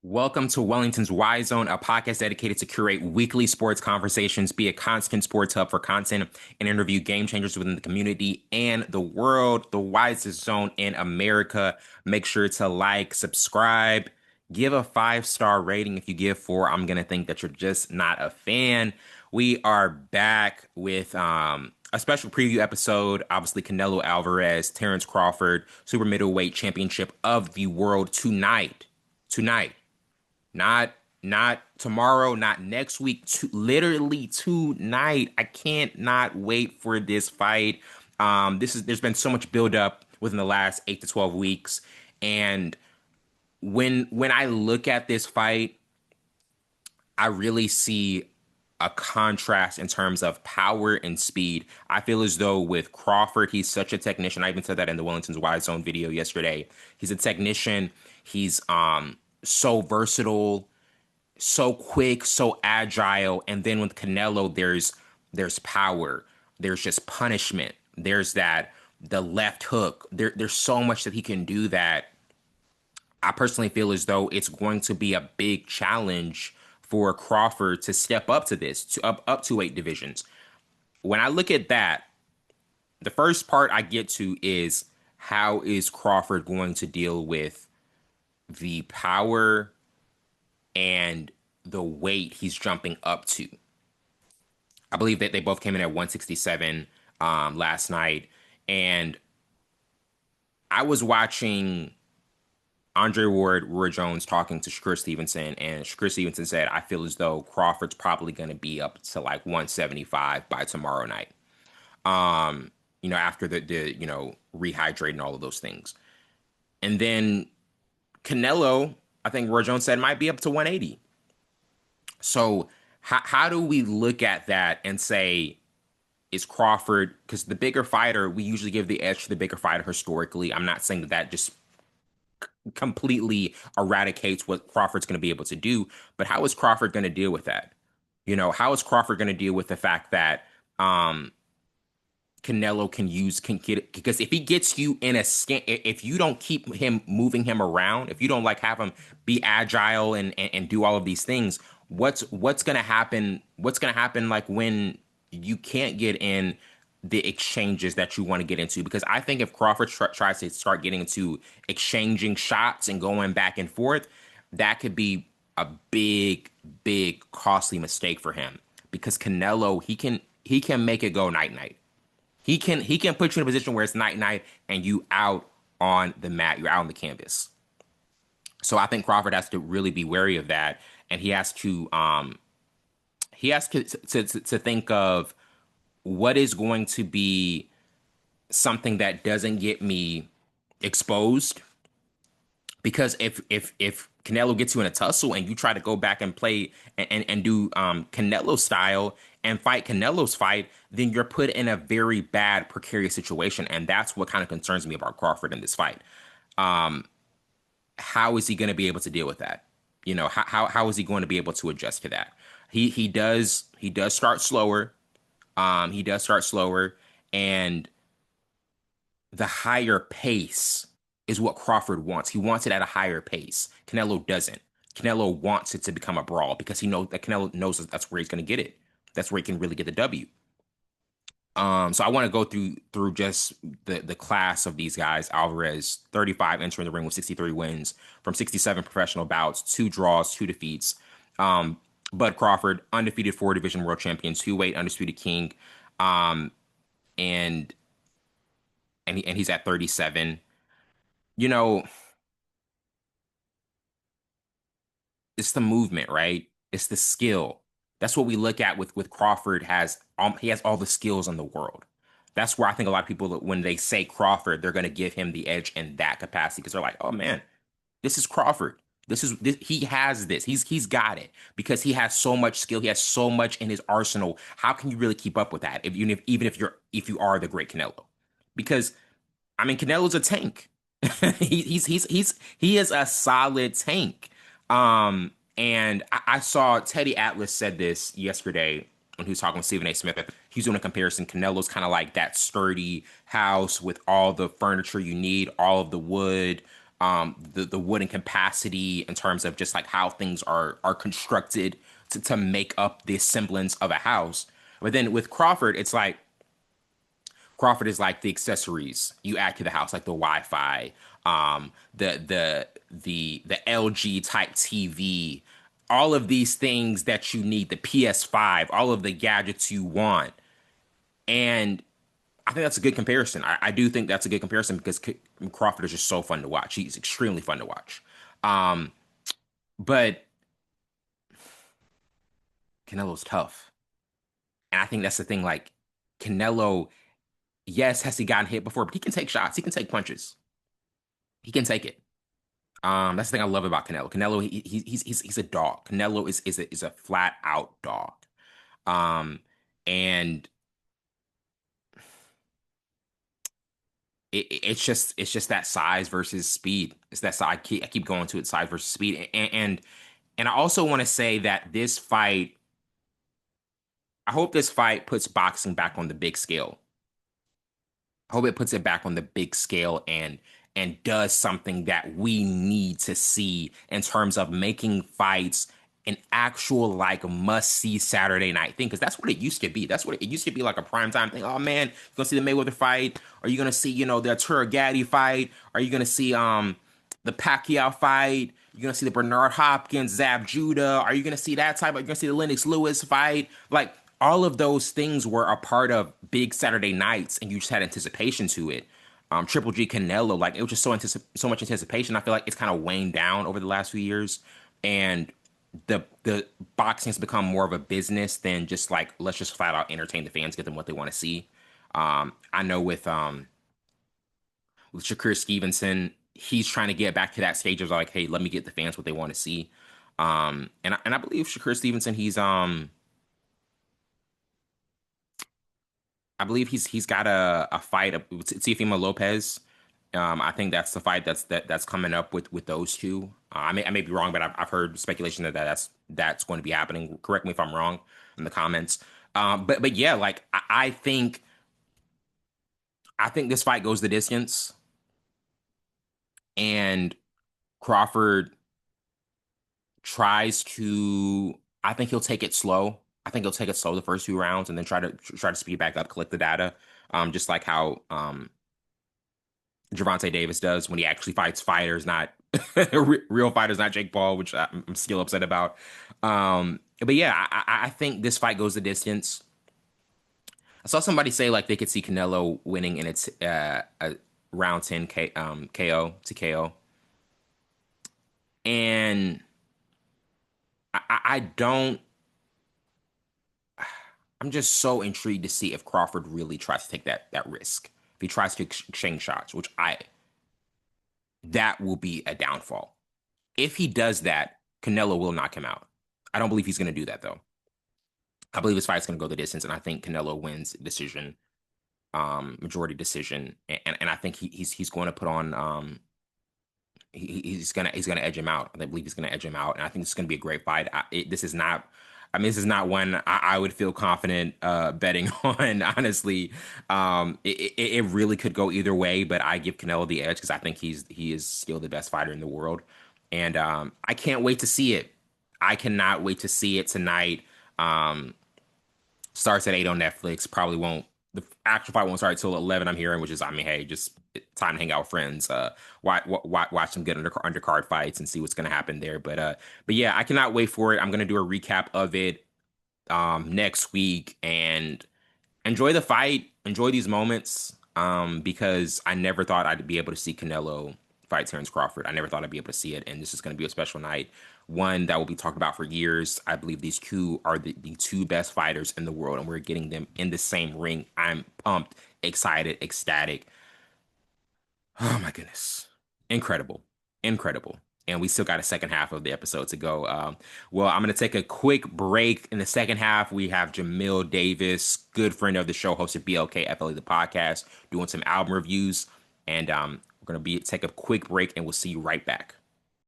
Welcome to Wellington's Y Zone, a podcast dedicated to curate weekly sports conversations, be a constant sports hub for content and interview game changers within the community and the world, the wisest zone in America. Make sure to like, subscribe, give a 5-star rating. If you give four, I'm gonna think that you're just not a fan. We are back with a special preview episode. Obviously, Canelo Alvarez, Terrence Crawford, super middleweight championship of the world tonight. Not tomorrow, not next week, literally tonight. I can't not wait for this fight. There's been so much buildup within the last 8 to 12 weeks. And when I look at this fight, I really see a contrast in terms of power and speed. I feel as though with Crawford, he's such a technician. I even said that in the Wellington's Wide Zone video yesterday. He's a technician. He's so versatile, so quick, so agile. And then with Canelo, there's power, there's just punishment, there's the left hook. There's so much that he can do that I personally feel as though it's going to be a big challenge for Crawford to step up to this, to up to weight divisions. When I look at that, the first part I get to is how is Crawford going to deal with the power and the weight he's jumping up to. I believe that they both came in at 167 last night. And I was watching Andre Ward, Roy Jones talking to Shakur Stevenson, and Shakur Stevenson said, I feel as though Crawford's probably going to be up to like 175 by tomorrow night. After the rehydrating all of those things. And then Canelo, I think Roy Jones said, might be up to 180. So how do we look at that and say, is Crawford, because the bigger fighter, we usually give the edge to the bigger fighter historically. I'm not saying that just completely eradicates what Crawford's going to be able to do, but how is Crawford going to deal with that? How is Crawford going to deal with the fact that Canelo can get it? Because if he gets you in a scan, if you don't keep him moving him around, if you don't like have him be agile and do all of these things, what's gonna happen? What's gonna happen like when you can't get in the exchanges that you want to get into? Because I think if Crawford tries to start getting into exchanging shots and going back and forth, that could be a big costly mistake for him. Because Canelo, he can make it go night night. He can put you in a position where it's night night and you out on the mat, you're out on the canvas. So I think Crawford has to really be wary of that, and he has to think of what is going to be something that doesn't get me exposed. Because if Canelo gets you in a tussle and you try to go back and play and do Canelo style and fight Canelo's fight, then you're put in a very bad, precarious situation. And that's what kind of concerns me about Crawford in this fight. How is he going to be able to deal with that? How is he going to be able to adjust to that? He does start slower. He does start slower, and the higher pace is what Crawford wants. He wants it at a higher pace. Canelo doesn't. Canelo wants it to become a brawl because he knows that Canelo knows that's where he's going to get it. That's where he can really get the W. So I want to go through just the class of these guys. Alvarez, 35, entering the ring with 63 wins from 67 professional bouts, 2 draws, 2 defeats. Bud Crawford, undefeated 4 division world champion, 2-weight undisputed king, and he's at 37. It's the movement, right? It's the skill. That's what we look at with Crawford. He has all the skills in the world. That's where I think a lot of people, when they say Crawford, they're going to give him the edge in that capacity because they're like, oh man, this is Crawford. He has this. He's got it because he has so much skill. He has so much in his arsenal. How can you really keep up with that? If you are the great Canelo, because I mean Canelo's a tank. He is a solid tank. And I saw Teddy Atlas said this yesterday when he was talking with Stephen A. Smith. He's doing a comparison. Canelo's kind of like that sturdy house with all the furniture you need, all of the wood, the wooden capacity in terms of just like how things are constructed to make up the semblance of a house. But then with Crawford, it's like Crawford is like the accessories you add to the house, like the Wi-Fi, the LG type TV, all of these things that you need, the PS5, all of the gadgets you want. And I think that's a good comparison. I do think that's a good comparison because Crawford is just so fun to watch. He's extremely fun to watch. Um, but Canelo's tough. And I think that's the thing. Like, Canelo, yes, has he gotten hit before, but he can take shots. He can take punches. He can take it. That's the thing I love about Canelo. Canelo, he's a dog. Canelo is a flat out dog. And it's just that size versus speed. It's that size. I keep going to it, size versus speed. And I also want to say that this fight, I hope this fight puts boxing back on the big scale. I hope it puts it back on the big scale and does something that we need to see in terms of making fights an actual like must see Saturday night thing, because that's what it used to be. That's what it used to be, like a primetime thing. Oh man, you're gonna see the Mayweather fight? Are you gonna see, the Arturo Gatti fight? Are you gonna see the Pacquiao fight? You're gonna see the Bernard Hopkins, Zab Judah. Are you gonna see that type? Are you gonna see the Lennox Lewis fight? Like, all of those things were a part of big Saturday nights, and you just had anticipation to it. Triple G Canelo, like, it was just so much anticipation. I feel like it's kind of waned down over the last few years, and the boxing has become more of a business than just like, let's just flat out entertain the fans, get them what they want to see. I know with Shakur Stevenson, he's trying to get back to that stage of like, hey, let me get the fans what they want to see. And I believe Shakur Stevenson, I believe he's got a fight with Teofimo Lopez. I think that's the fight that's coming up with those two. I may be wrong, but I've heard speculation that's going to be happening. Correct me if I'm wrong in the comments. But yeah, like, I think this fight goes the distance, and Crawford tries to. I think he'll take it slow. I think he'll take it slow the first few rounds, and then try to speed back up, collect the data, just like how Gervonta Davis does when he actually fights fighters, not real fighters, not Jake Paul, which I'm still upset about. But yeah, I think this fight goes the distance. I saw somebody say like they could see Canelo winning in its a round 10 KO to KO, and I don't. I'm just so intrigued to see if Crawford really tries to take that risk. If he tries to exchange shots, which that will be a downfall. If he does that, Canelo will knock him out. I don't believe he's going to do that though. I believe this fight's going to go the distance, and I think Canelo wins decision, majority decision, and I think he's going to put on he's gonna edge him out. I believe he's gonna edge him out, and I think this is gonna be a great fight. This is not. I mean, this is not one I would feel confident betting on. Honestly, it really could go either way, but I give Canelo the edge because I think he is still the best fighter in the world, and I can't wait to see it. I cannot wait to see it tonight. Starts at 8 on Netflix. Probably won't. The actual fight won't start until 11. I'm hearing, which is, I mean, hey, just time to hang out with friends. Watch some good undercard fights and see what's gonna happen there. But yeah, I cannot wait for it. I'm gonna do a recap of it next week and enjoy the fight. Enjoy these moments because I never thought I'd be able to see Canelo fight Terrence Crawford. I never thought I'd be able to see it, and this is going to be a special night, one that will be talked about for years. I believe these two are the two best fighters in the world, and we're getting them in the same ring. I'm pumped, excited, ecstatic. Oh my goodness. Incredible. Incredible. And we still got a second half of the episode to go. Well, I'm going to take a quick break. In the second half, we have Jamil Davis, good friend of the show, hosted BLK FLE, the podcast, doing some album reviews. And we're going to take a quick break, and we'll see you right back.